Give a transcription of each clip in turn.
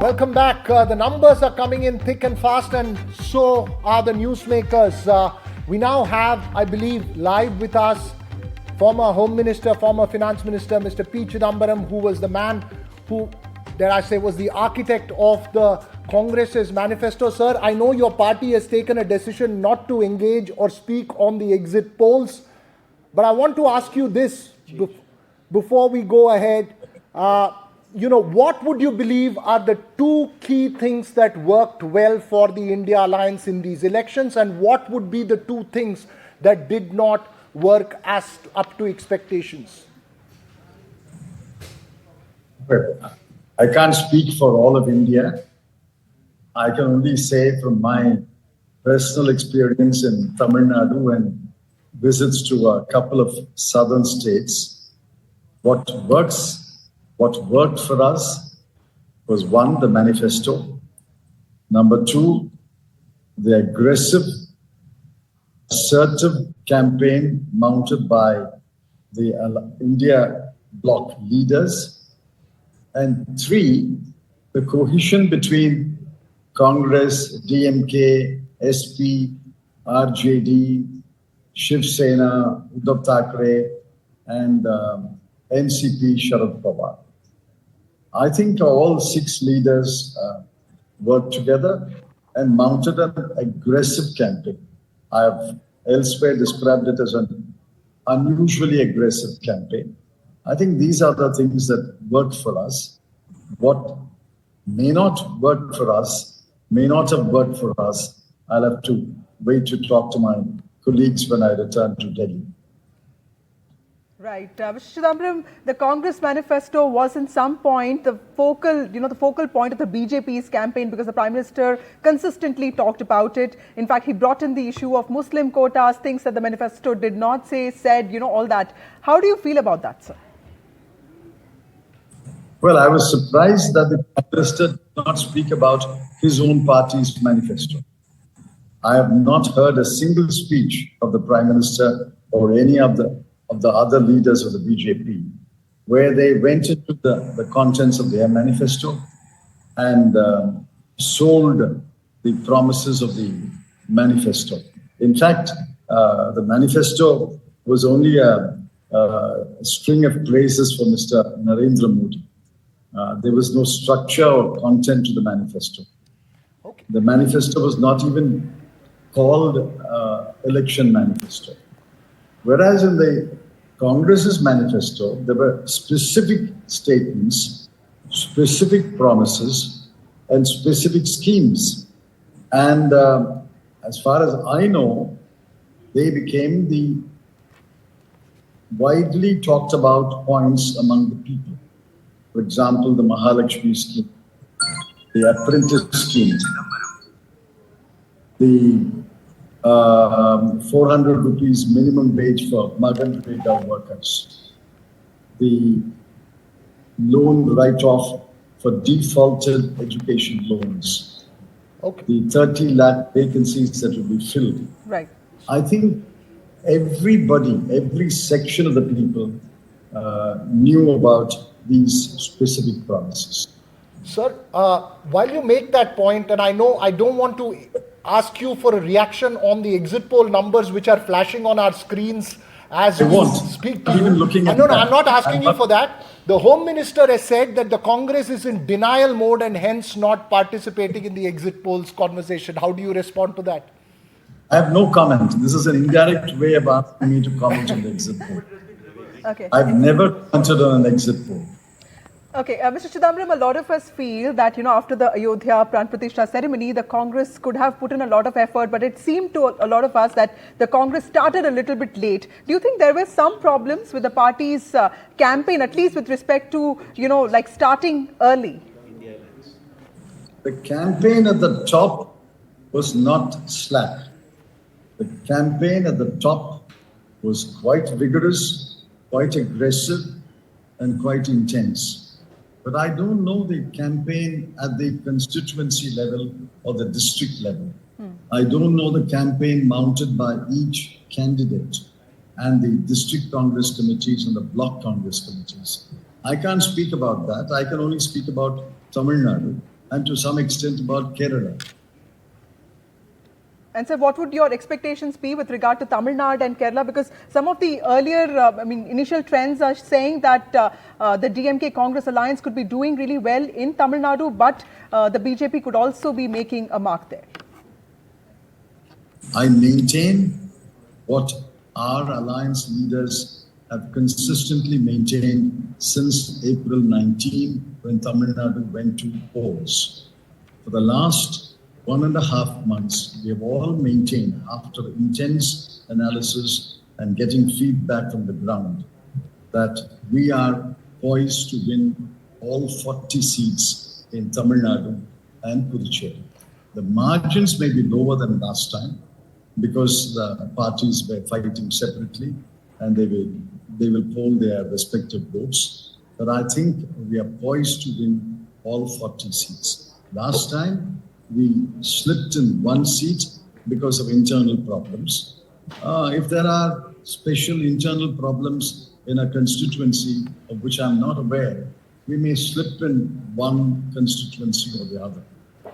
Welcome back. The numbers are coming in thick and fast, and so are the newsmakers. We now have, I believe, live with us former Home Minister, former Finance Minister, Mr. P. Chidambaram, who was the man who, dare I say, was the architect of the Congress's manifesto. Sir, I know your party has taken a decision not to engage or speak on the exit polls, but I want to ask you this before we go ahead. What would you believe are the two key things that worked well for the India Alliance in these elections, and what would be the two things that did not work as up to expectations? Well, I can't speak for all of India. I can only say from my personal experience in Tamil Nadu and visits to a couple of southern states, what worked for us was one, the manifesto. Number two, the aggressive, assertive campaign mounted by the India bloc leaders. And three, the cohesion between Congress, DMK, SP, RJD, Shiv Sena, Uddhav Thackeray, and NCP Sharad Pawar. I think all six leaders worked together and mounted an aggressive campaign. I have elsewhere described it as an unusually aggressive campaign. I think these are the things that worked for us. What may not work for us, may not have worked for us, I'll have to wait to talk to my colleagues when I return to Delhi. Right. Mr. Chidambaram, the Congress manifesto was in some point the focal point of the BJP's campaign, because the Prime Minister consistently talked about it. In fact, he brought in the issue of Muslim quotas, things that the manifesto did not say, said, all that. How do you feel about that, sir? Well, I was surprised that the Prime Minister did not speak about his own party's manifesto. I have not heard a single speech of the Prime Minister or any of the other leaders of the BJP, where they went into the contents of their manifesto and sold the promises of the manifesto. In fact, the manifesto was only a string of praises for Mr. Narendra Modi. There was no structure or content to the manifesto. Okay. The manifesto was not even called election manifesto. Whereas in the Congress's manifesto, there were specific statements, specific promises, and specific schemes. And as far as I know, they became the widely talked about points among the people. For example, the Mahalakshmi scheme, the apprentice scheme, the 400 rupees minimum wage for Magan-Rega workers, the loan write-off for defaulted education loans, okay, the 30 lakh vacancies that will be filled. Right. I think everybody, every section of the people knew about these specific promises. Sir, while you make that point, and I know I don't want to ask you for a reaction on the exit poll numbers which are flashing on our screens as we speak to you. No, I'm not asking you for that. The Home Minister has said that the Congress is in denial mode and hence not participating in the exit polls conversation. How do you respond to that? I have no comment. This is an indirect way of asking me to comment on the exit poll. Okay. I've never commented on an exit poll. Okay, Mr. Chidambaram, a lot of us feel that, after the Ayodhya Pran Pratishtha ceremony, the Congress could have put in a lot of effort, but it seemed to a lot of us that the Congress started a little bit late. Do you think there were some problems with the party's campaign, at least with respect to, like starting early? The campaign at the top was not slack. The campaign at the top was quite vigorous, quite aggressive, and quite intense. But I don't know the campaign at the constituency level or the district level. I don't know the campaign mounted by each candidate and the district Congress committees and the block Congress committees. I can't speak about that. I can only speak about Tamil Nadu. and to some extent about Kerala. And so what would your expectations be with regard to Tamil Nadu and Kerala? Because some of the earlier, initial trends are saying that the DMK Congress alliance could be doing really well in Tamil Nadu, but the BJP could also be making a mark there. I maintain what our alliance leaders have consistently maintained since April 19, when Tamil Nadu went to polls. For the last 1.5 months, we have all maintained, after intense analysis and getting feedback from the ground, that we are poised to win all 40 seats in Tamil Nadu and Puducherry. The margins may be lower than last time because the parties were fighting separately and they will poll their respective votes. But I think we are poised to win all 40 seats. Last time, we slipped in one seat because of internal problems. If there are special internal problems in a constituency of which I'm not aware, we may slip in one constituency or the other.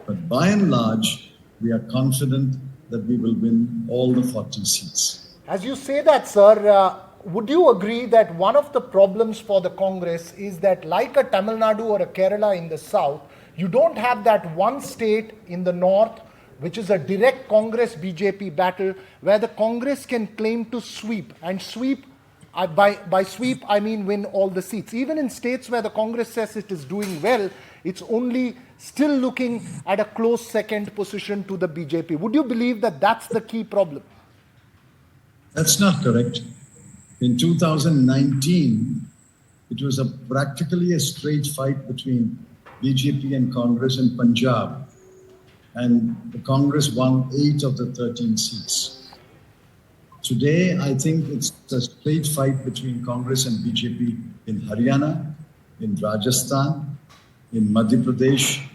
But by and large, we are confident that we will win all the 40 seats. As you say that, sir, would you agree that one of the problems for the Congress is that, like a Tamil Nadu or a Kerala in the south, you don't have that one state in the north, which is a direct Congress-BJP battle, where the Congress can claim to sweep. And sweep, by sweep, I mean win all the seats. Even in states where the Congress says it is doing well, it's only still looking at a close second position to the BJP. Would you believe that that's the key problem? That's not correct. In 2019, it was practically a straight fight between BJP and Congress in Punjab, and the Congress won 8 of the 13 seats. Today, I think it's a straight fight between Congress and BJP in Haryana, in Rajasthan, in Madhya Pradesh.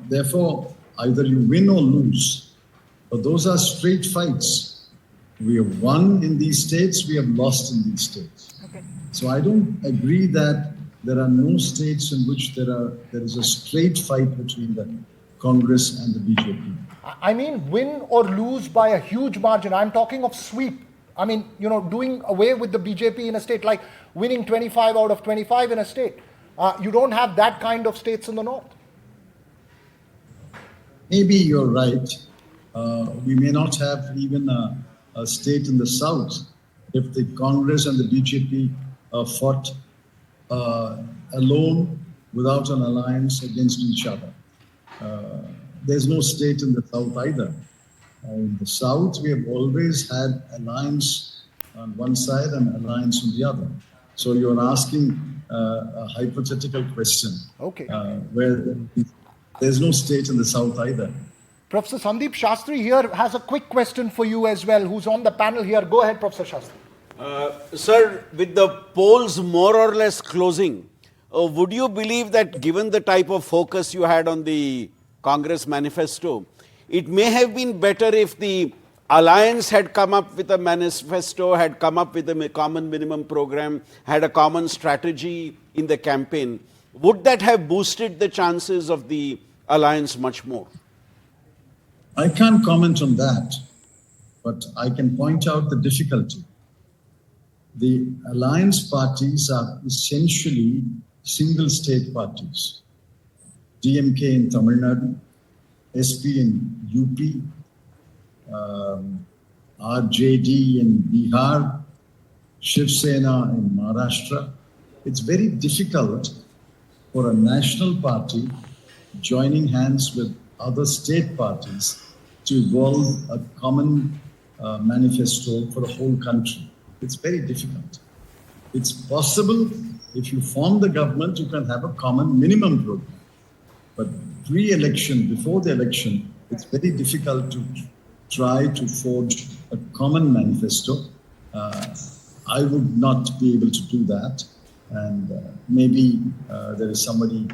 Therefore, either you win or lose, but those are straight fights. We have won in these states, we have lost in these states. Okay. So I don't agree that there are no states in which there is a straight fight between the Congress and the BJP. I mean, win or lose by a huge margin. I'm talking of sweep. I mean, doing away with the BJP in a state, like winning 25 out of 25 in a state. You don't have that kind of states in the north. Maybe you're right. We may not have even a state in the south if the Congress and the BJP fought alone without an alliance against each other. There's no state in the south either. In the south, we have always had alliance on one side and alliance on the other. So you're asking a hypothetical question. Okay. Where there's no state in the south either. Professor Sandeep Shastri here has a quick question for you as well, who's on the panel here. Go ahead, Professor Shastri. Sir, with the polls more or less closing, would you believe that given the type of focus you had on the Congress manifesto, it may have been better if the alliance had come up with a manifesto, had come up with a common minimum program, had a common strategy in the campaign? Would that have boosted the chances of the alliance much more? I can't comment on that, but I can point out the difficulty. The alliance parties are essentially single state parties. DMK in Tamil Nadu, SP in UP, RJD in Bihar, Shiv Sena in Maharashtra. It's very difficult for a national party joining hands with other state parties to evolve a common manifesto for the whole country. It's very difficult. It's possible if you form the government, you can have a common minimum program. But pre-election, before the election, it's very difficult to try to forge a common manifesto. I would not be able to do that. And maybe there is somebody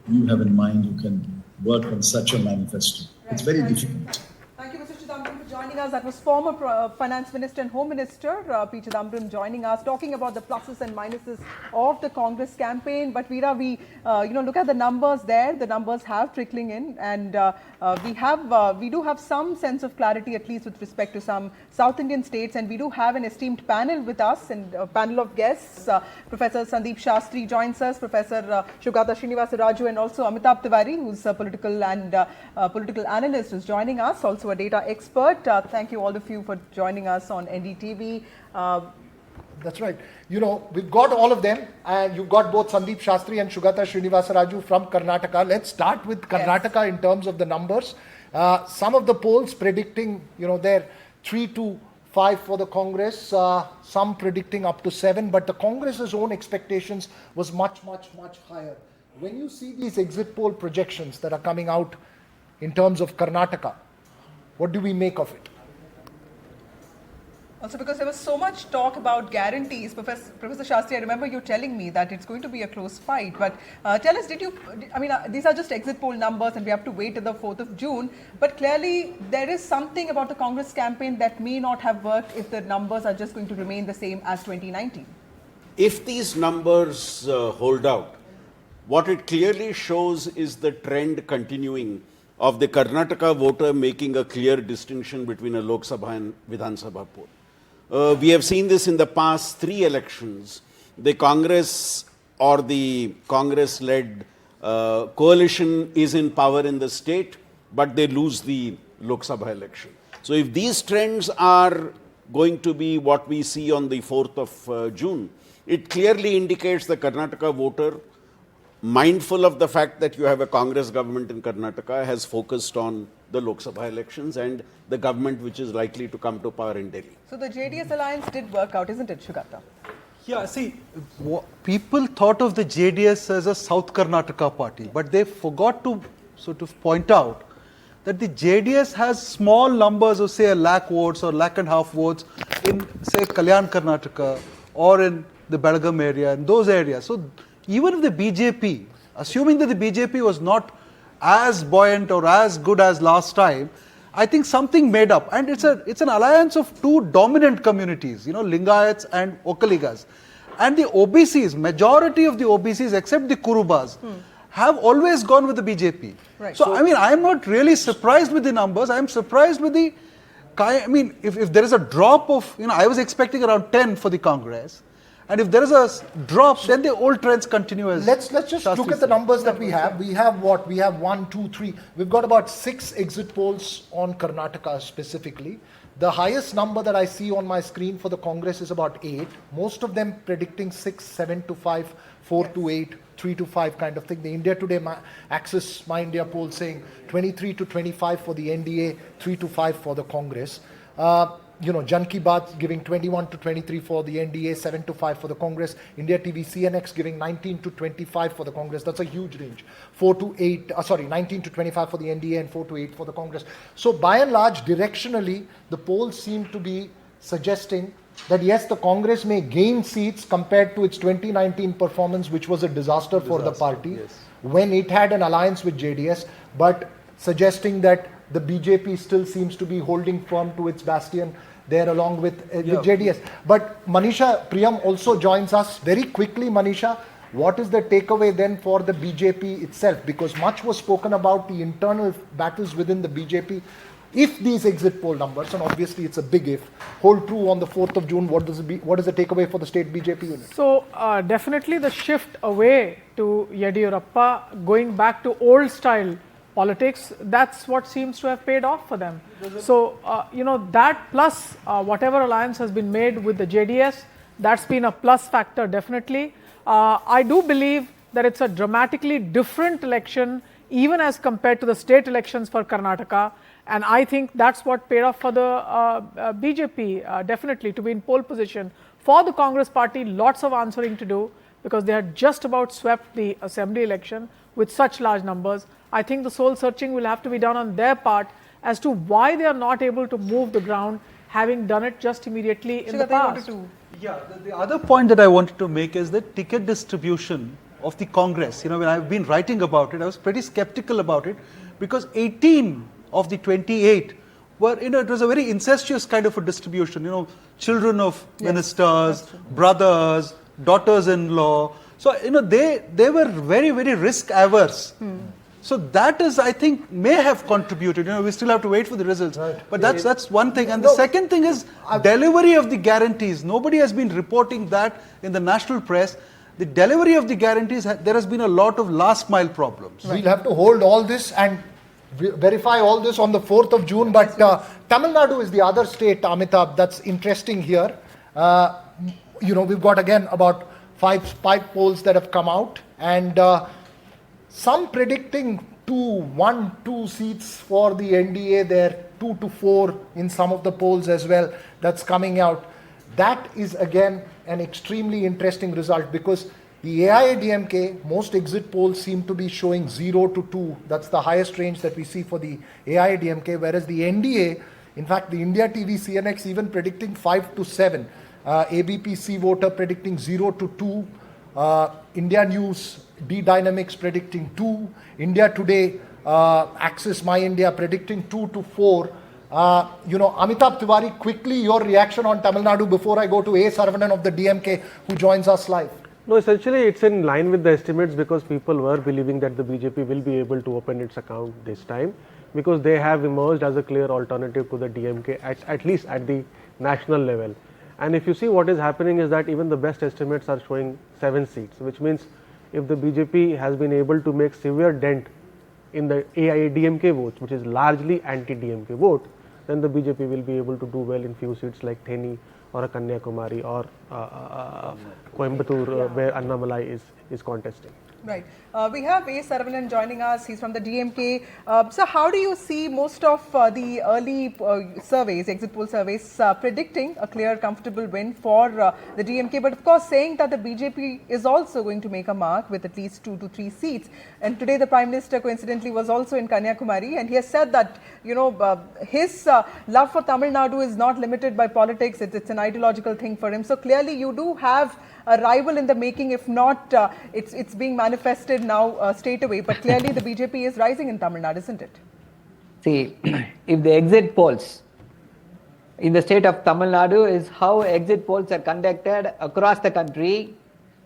you have in mind who can work on such a manifesto. It's very difficult. Thank you, Mr. Chidambaram, for joining us. joining us. That was former Finance Minister and Home Minister P. Chidambaram joining us, talking about the pluses and minuses of the Congress campaign. But Veera, we look at the numbers there. The numbers have trickling in, and we do have some sense of clarity, at least with respect to some South Indian states. And we do have an esteemed panel with us, and a panel of guests. Professor Sandeep Shastri joins us, Professor Shugata Srinivasa Raju, and also Amitabh Tiwari, who's a political analyst, is joining us, also a data expert. Thank you all of you for joining us on NDTV. That's right. You know, we've got all of them, and you've got both Sandeep Shastri and Shugata Srinivasa Raju from Karnataka. Let's start with Karnataka in terms of the numbers. Some of the polls predicting, they're 3 to 5 for the Congress, some predicting up to 7, but the Congress's own expectations was much, much, much higher. When you see these exit poll projections that are coming out in terms of Karnataka, what do we make of it? Also, because there was so much talk about guarantees, Professor Shastri, I remember you telling me that it's going to be a close fight. But tell us, these are just exit poll numbers and we have to wait till the 4th of June. But clearly, there is something about the Congress campaign that may not have worked if the numbers are just going to remain the same as 2019. If these numbers hold out, what it clearly shows is the trend continuing of the Karnataka voter making a clear distinction between a Lok Sabha and Vidhan Sabha poll. We have seen this in the past 3 elections. The Congress or the Congress-led coalition is in power in the state, but they lose the Lok Sabha election. So if these trends are going to be what we see on the 4th of June, it clearly indicates the Karnataka voter, mindful of the fact that you have a Congress government in Karnataka, has focused on the Lok Sabha elections and the government which is likely to come to power in Delhi. So the JDS alliance did work out, isn't it, Shugata? Yeah, see, people thought of the JDS as a South Karnataka party, but they forgot to sort of point out that the JDS has small numbers of, say, 1 lakh votes or 1.5 lakh votes in, say, Kalyan Karnataka or in the Belgaum area, in those areas. So even if the BJP, assuming that the BJP was not as buoyant or as good as last time, I think something made up. And it's an alliance of 2 dominant communities, Lingayats and Okaligas. And the OBCs, majority of the OBCs except the Kurubas, have always gone with the BJP. Right. So, I am not really surprised with the numbers. I am surprised with the, if there is a drop of, I was expecting around 10 for the Congress. And if there is a drop, then the old trends continue as Let's just Shastri look at the numbers that we have. We have what? We have 1, 2, 3. We've got about 6 exit polls on Karnataka specifically. The highest number that I see on my screen for the Congress is about 8. Most of them predicting 6, 7 to 5, 4 to 8, 3 to 5 kind of thing. The India Today Axis My India poll saying 23 to 25 for the NDA, 3 to 5 for the Congress. Jan Ki Baat giving 21 to 23 for the NDA, 7 to 5 for the Congress. India TV CNX giving 19 to 25 for the Congress. That's a huge range. 19 to 25 for the NDA and 4 to 8 for the Congress. So by and large, directionally, the polls seem to be suggesting that yes, the Congress may gain seats compared to its 2019 performance, which was a disaster for the party, when it had an alliance with JDS, but suggesting that the BJP still seems to be holding firm to its bastion there along with JDS. But Manisha Priyam also joins us very quickly. Manisha, what is the takeaway then for the BJP itself? Because much was spoken about the internal battles within the BJP. If these exit poll numbers, and obviously it's a big if, hold true on the 4th of June, what is the takeaway for the state BJP unit? So definitely the shift away to Yediyurappa, going back to old style politics, that's what seems to have paid off for them. So, that plus whatever alliance has been made with the JDS, that's been a plus factor definitely. I do believe that it's a dramatically different election even as compared to the state elections for Karnataka, and I think that's what paid off for the BJP definitely to be in pole position. For the Congress party, lots of answering to do because they had just about swept the assembly election with such large numbers. I think the soul searching will have to be done on their part as to why they are not able to move the ground, having done it just immediately in the past. Yeah, the other point that I wanted to make is the ticket distribution of the Congress. When I've been writing about it, I was pretty skeptical about it because 18 of the 28 were, it was a very incestuous kind of a distribution, children of ministers, brothers, daughters-in-law. So, they were very, very risk averse. So that is, I think, may have contributed. We still have to wait for the results. Right. But that's one thing. And the second thing is delivery of the guarantees. Nobody has been reporting that in the national press. The delivery of the guarantees, there has been a lot of last mile problems. We'll have to hold all this and verify all this on the 4th of June. But Tamil Nadu is the other state, Amitabh, that's interesting here. We've got again about five polls that have come out, and some predicting 2 seats for the NDA there, 2 to 4 in some of the polls as well, that's coming out. That is again an extremely interesting result, because the AIADMK, most exit polls seem to be showing 0 to 2. That's the highest range that we see for the AIADMK, whereas the NDA, in fact, the India TV CNX even predicting 5 to 7. ABP C Voter predicting 0 to 2. India News, D-Dynamics predicting 2. India Today, Axis My India predicting 2 to 4. Amitabh Tiwari, quickly your reaction on Tamil Nadu before I go to A. Saravanan of the DMK, who joins us live. No, essentially it's in line with the estimates, because people were believing that the BJP will be able to open its account this time, because they have emerged as a clear alternative to the DMK, at least at the national level. And if you see, what is happening is that even the best estimates are showing 7 seats, which means if the BJP has been able to make severe dent in the AIADMK votes, which is largely anti-DMK vote, then the BJP will be able to do well in few seats like Theni or a Kanyakumari or Coimbatore, where Annamalai is contesting. Right. We have A. Saravanan joining us. He's from the DMK. So how do you see most of the early surveys, exit poll surveys, predicting a clear, comfortable win for the DMK, but of course saying that the BJP is also going to make a mark with at least 2 to 3 seats. And today the Prime Minister coincidentally was also in Kanyakumari, and he has said that, his love for Tamil Nadu is not limited by politics. It's an ideological thing for him. So clearly you do have a rival in the making, if not, it's being manifested now straight away. But clearly the BJP is rising in Tamil Nadu, isn't it? See, if the exit polls in the state of Tamil Nadu is how exit polls are conducted across the country,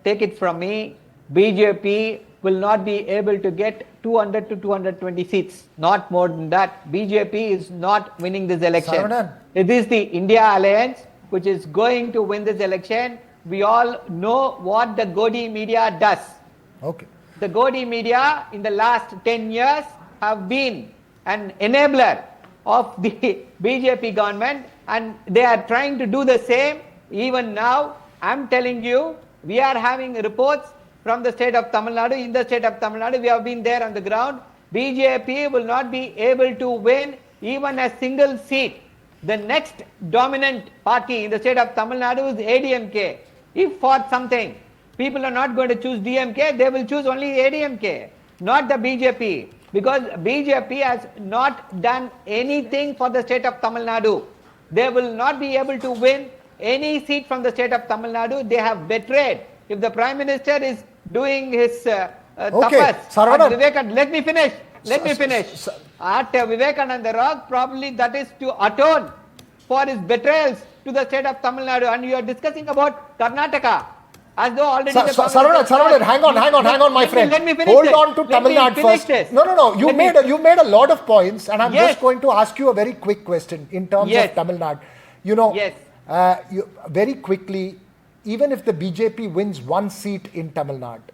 take it from me, BJP will not be able to get 200 to 220 seats, not more than that. BJP is not winning this election. Saravanan. It is the India Alliance which is going to win this election. We all know what the Godi media does. Okay. The Godi media in the last 10 years have been an enabler of the BJP government, and they are trying to do the same even now. I'm telling you, we are having reports from the state of Tamil Nadu. In the state of Tamil Nadu, we have been there on the ground. BJP will not be able to win even a single seat. The next dominant party in the state of Tamil Nadu is ADMK. If for something people are not going to choose DMK, they will choose only ADMK, not the BJP, because BJP has not done anything for the state of Tamil Nadu. They will not be able to win any seat from the state of Tamil Nadu. They have betrayed. If the Prime Minister is doing his tapas at let me finish. At Vivekananda Rock, probably that is to atone for his betrayals to the state of Tamil Nadu. And you are discussing about Karnataka. As though already Saravanan, hang on, my friend. Let me finish Hold this. on to Tamil Nadu first. This. No. You made a lot of points, and I'm Yes. just going to ask you a very quick question in terms Yes. of Tamil Nadu. Yes. Very quickly, even if the BJP wins 1 seat in Tamil Nadu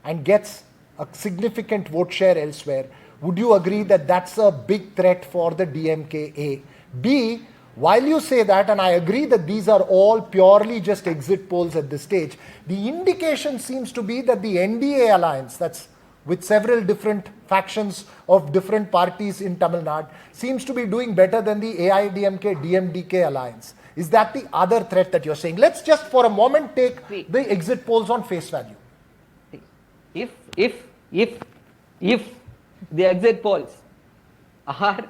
and gets a significant vote share elsewhere, would you agree that that's a big threat for the DMK? A. B, while you say that, and I agree that these are all purely just exit polls at this stage, the indication seems to be that the NDA alliance, that's with several different factions of different parties in Tamil Nadu, seems to be doing better than the AIDMK-DMDK alliance. Is that the other threat that you're saying? Let's just for a moment take the exit polls on face value. If the exit polls are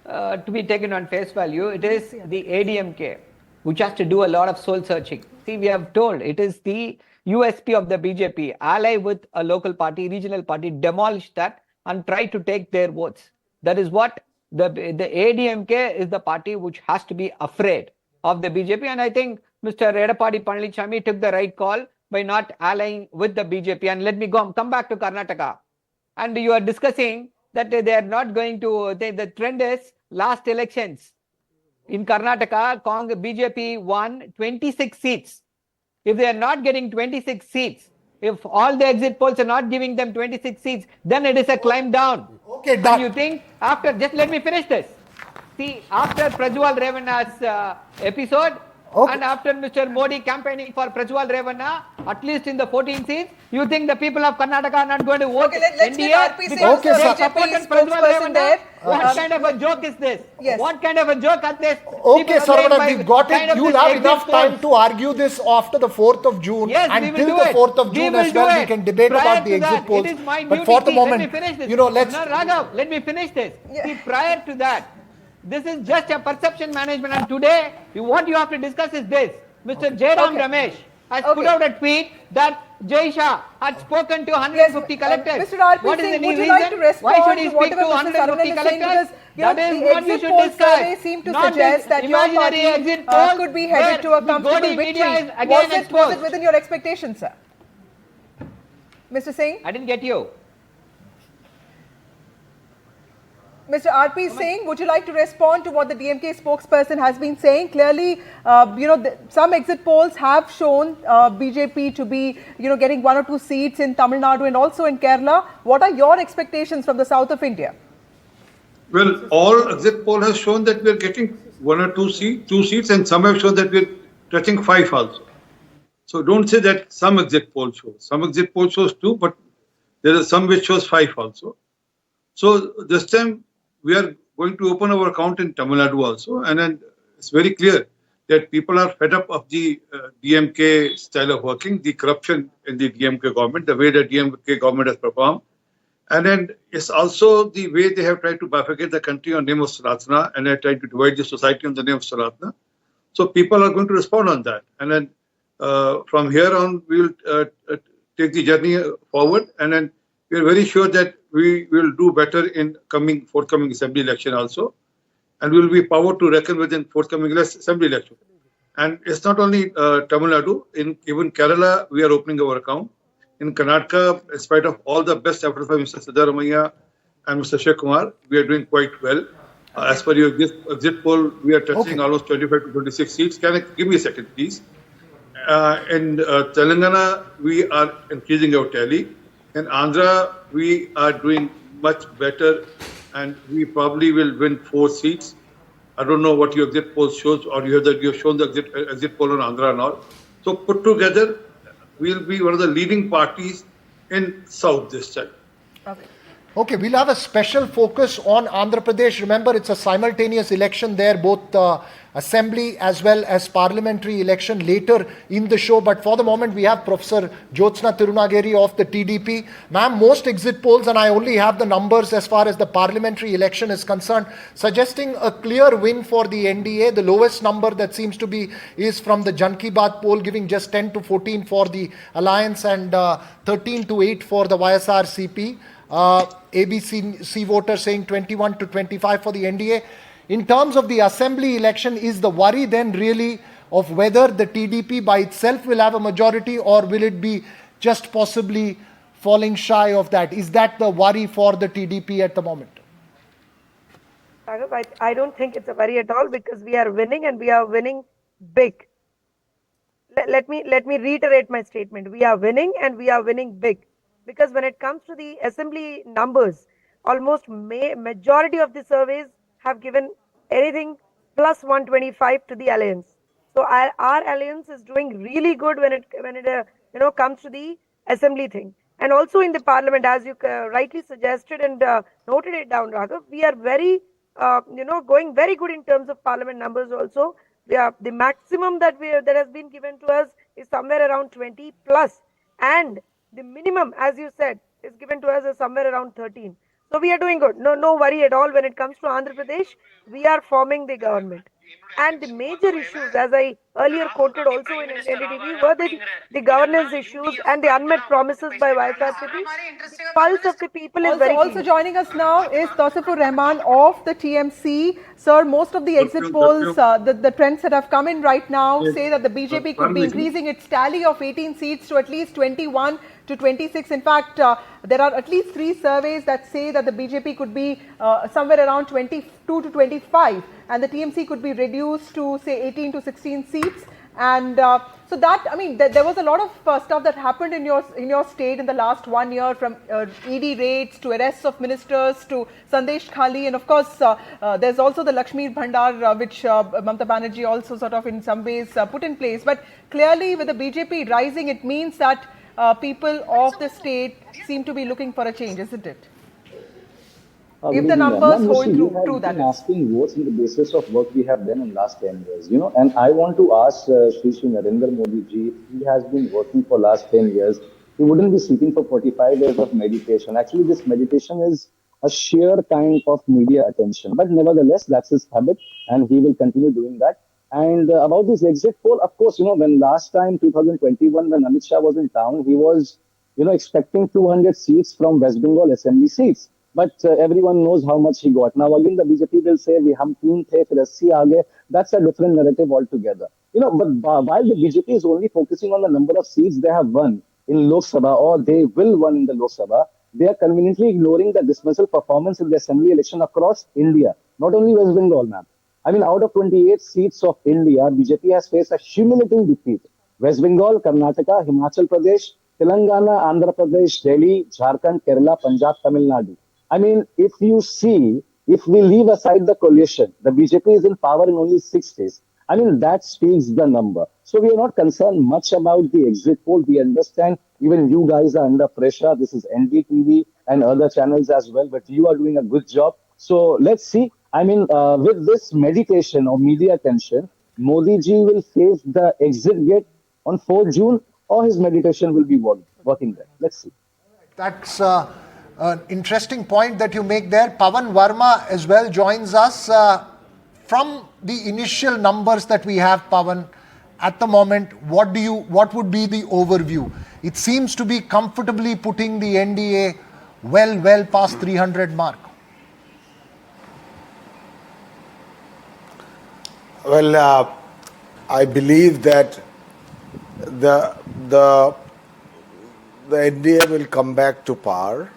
to be taken on face value, it is the ADMK which has to do a lot of soul searching. See, we have told it is the USP of the BJP, ally with a local party, regional party, demolish that and try to take their votes. That is what the ADMK is the party which has to be afraid of the BJP, and I think Mr. Edappadi Panichami took the right call by not allying with the BJP. And let me come back to Karnataka. And you are discussing that they are not going to, the trend is last elections. In Karnataka, BJP won 26 seats. If they are not getting 26 seats, if all the exit polls are not giving them 26 seats, then it is a climb down. Okay, and you think after, just let me finish this. See, after Prajwal Revanna's episode, and after Mr. Modi campaigning for Prajwal Revanna, at least in the 14 seats, you think the people of Karnataka are not going to vote let's NDA get RP because Singh, they BJP supported spokesperson Prajwal Revanna? there. What kind of a joke is this? Yes. What kind of a joke are this? Okay, Sarvana, we've got kind it. of You'll this have exit enough time polls. to argue this after the 4th of June. Yes, we Until will the do it. 4th of We June will as do well, we it. can debate Prior about the to exit that, polls. it is my But for the duty. Let moment, me finish this. you know, let's... No, Raghav, let me finish this. Yeah. See, prior to that, this is just a perception management, and today, what you have to discuss is this. Mr. Jairam Ramesh has put out a tweet that Jai Shah had spoken to 150 collectors. Mr. RP What is Singh, the would you reason? like to respond Why should he to speak whatever to Mr. 150 Saravanan is saying? collectors? Because That the is what we exit should poll discuss. survey seem to Not suggest this that your imaginary party exit poll could be headed to a where the comfortable Godi victory. media is again Was it exposed. within your expectations, sir? Mr. Singh? I didn't get you. Mr. RP Singh, would you like to respond to what the DMK spokesperson has been saying? Clearly, some exit polls have shown BJP to be, getting 1 or 2 seats in Tamil Nadu and also in Kerala. What are your expectations from the south of India? Well, all exit poll has shown that we are getting 1 or 2 seats, and some have shown that we are touching 5 also. So don't say that some exit poll shows. Some exit poll shows 2, but there are some which shows 5 also. So this time we are going to open our account in Tamil Nadu also, and then it's very clear that people are fed up of the DMK style of working, the corruption in the DMK government, the way the DMK government has performed. And then it's also the way they have tried to bifurcate the country on the name of Saratna, and they're trying to divide the society on the name of Saratna. So people are going to respond on that. And then from here on, we will take the journey forward, and then we are very sure that we will do better in forthcoming assembly election also, and we will be power to reckon with in forthcoming assembly election. And it's not only Tamil Nadu, in even Kerala, we are opening our account. In Karnataka, in spite of all the best efforts by Mr. Siddharamaiah and Mr. Sheikh Kumar, we are doing quite well. As per your exit poll, we are touching almost 25 to 26 seats. Give me a second, please. In Telangana, we are increasing our tally. In Andhra, we are doing much better, and we probably will win 4 seats. I don't know what your exit poll shows, or you have shown the exit poll on Andhra and all. So put together, we'll be one of the leading parties in South this time. Okay, we'll have a special focus on Andhra Pradesh. Remember, it's a simultaneous election there, both assembly as well as parliamentary election later in the show. But for the moment, we have Professor Jyotsna Tirunageri of the TDP. Ma'am, most exit polls, and I only have the numbers as far as the parliamentary election is concerned, suggesting a clear win for the NDA. The lowest number that seems to be is from the Jan Ki Baat poll, giving just 10 to 14 for the alliance and 13 to 8 for the YSR-CP. ABC voter saying 21 to 25 for the NDA. In terms of the assembly election, is the worry then really of whether the TDP by itself will have a majority, or will it be just possibly falling shy of that? Is that the worry for the TDP at the moment? I don't think it's a worry at all, because we are winning, and we are winning big. Let me reiterate my statement. We are winning, and we are winning big. Because when it comes to the assembly numbers, almost majority of the surveys have given anything plus 125 to the alliance. So our alliance is doing really good when it comes to the assembly thing. And also in the parliament, as you rightly suggested and noted it down, Raghav, we are very going very good in terms of parliament numbers also. The maximum that has been given to us is somewhere around 20 plus, and the minimum, as you said, is given to us is somewhere around 13. So we are doing good. No worry at all when it comes to Andhra Pradesh. We are forming the government. And the major issues, as I earlier quoted also in NDTV, were the governance issues and the unmet promises by YSRCP. The pulse of the people is very Also clear. joining us now is Tausifur Rahman of the TMC. Sir, most of the exit polls, the trends that have come in right now say that the BJP could be increasing its tally of 18 seats to at least 21 to 26. In fact, there are at least 3 surveys that say that the BJP could be somewhere around 22 to 25 and the TMC could be reduced to say 18 to 16 seats. And so that, I mean, there was a lot of stuff that happened in your state in the last 1 year, from ED raids to arrests of ministers to Sandesh Khali, and of course there's also the Lakshmi Bhandar which Mamata Banerjee also sort of in some ways put in place. But clearly with the BJP rising, it means that people of the state seem to be looking for a change, isn't it? If the numbers hold true, that is. Asking votes on the basis of what we have done in last 10 years, and I want to ask Shri Narendra Modi ji, if he has been working for last 10 years, he wouldn't be seeking for 45 days of meditation. Actually, this meditation is a sheer kind of media attention. But nevertheless, that's his habit and he will continue doing that. And about this exit poll, of course, when last time, 2021, when Amit Shah was in town, he was, expecting 200 seats from West Bengal assembly seats. But everyone knows how much he got. Now, again, the BJP will say, we hum teen the, fir 80 aage. That's a different narrative altogether. But while the BJP is only focusing on the number of seats they have won in Lok Sabha, or they will win in the Lok Sabha, they are conveniently ignoring the dismissal performance in the assembly election across India, not only West Bengal, ma'am. I mean, out of 28 seats of India, BJP has faced a humiliating defeat. West Bengal, Karnataka, Himachal Pradesh, Telangana, Andhra Pradesh, Delhi, Jharkhand, Kerala, Punjab, Tamil Nadu. I mean, if you see, if we leave aside the coalition, the BJP is in power in only 6 states. I mean, that speaks the number. So we are not concerned much about the exit poll. We understand even you guys are under pressure. This is NDTV and other channels as well, but you are doing a good job. So let's see. I mean, with this meditation or media attention, Modi ji will face the exit gate on 4th June, or his meditation will be working there. Let's see. That's an interesting point that you make there. Pawan Verma as well joins us. From the initial numbers that we have, Pawan, at the moment, what would be the overview? It seems to be comfortably putting the NDA well past 300 mark. Well, I believe that the NDA will come back to power.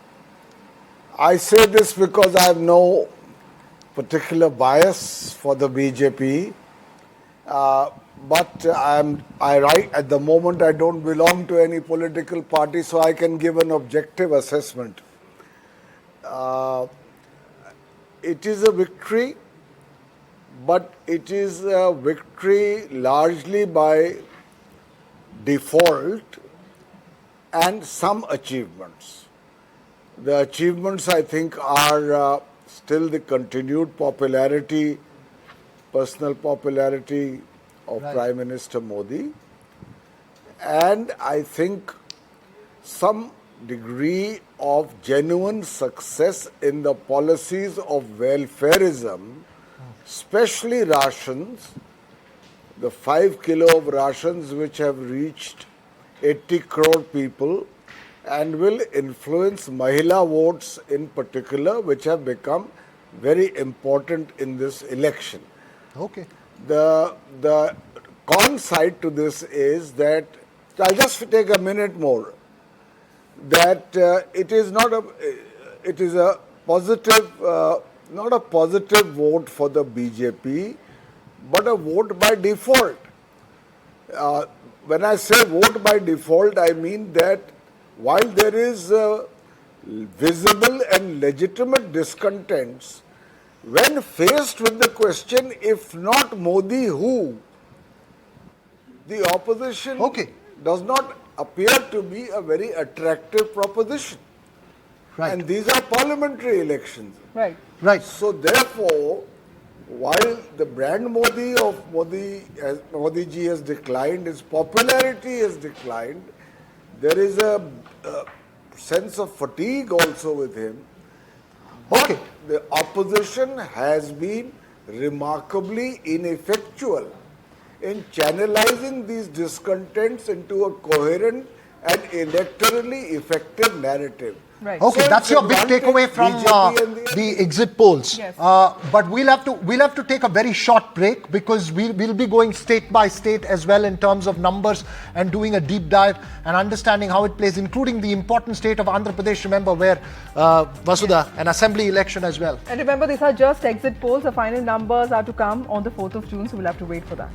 I say this because I have no particular bias for the BJP, but at the moment I don't belong to any political party, so I can give an objective assessment. It is a victory, but it is a victory largely by default and some achievements. The achievements, I think, are still the continued popularity, personal popularity of Prime Minister Modi, and I think some degree of genuine success in the policies of welfareism, especially rations, the 5 kilo of rations which have reached 80 crore people and will influence Mahila votes in particular, which have become very important in this election. Okay. The con side to this is that, I'll just take a minute more, that it is a positive, not a positive vote for the BJP, but a vote by default. When I say vote by default, I mean that while there is visible and legitimate discontents, when faced with the question, if not Modi, who? The opposition does not appear to be a very attractive proposition. Right. And these are parliamentary elections. Right. Right. So therefore, while the brand Modi of Modi ji has declined, his popularity has declined, there is a sense of fatigue also with him. But the opposition has been remarkably ineffectual in channelizing these discontents into a coherent and electorally effective narrative. Right. Okay, So that's it's your big advantage takeaway from BJP and the exit polls. Yes. But we'll have to take a very short break because we'll be going state by state as well in terms of numbers and doing a deep dive and understanding how it plays, including the important state of Andhra Pradesh. Remember, where Vasudha, an assembly election as well. And remember, these are just exit polls. The final numbers are to come on the 4th of June, so we'll have to wait for that.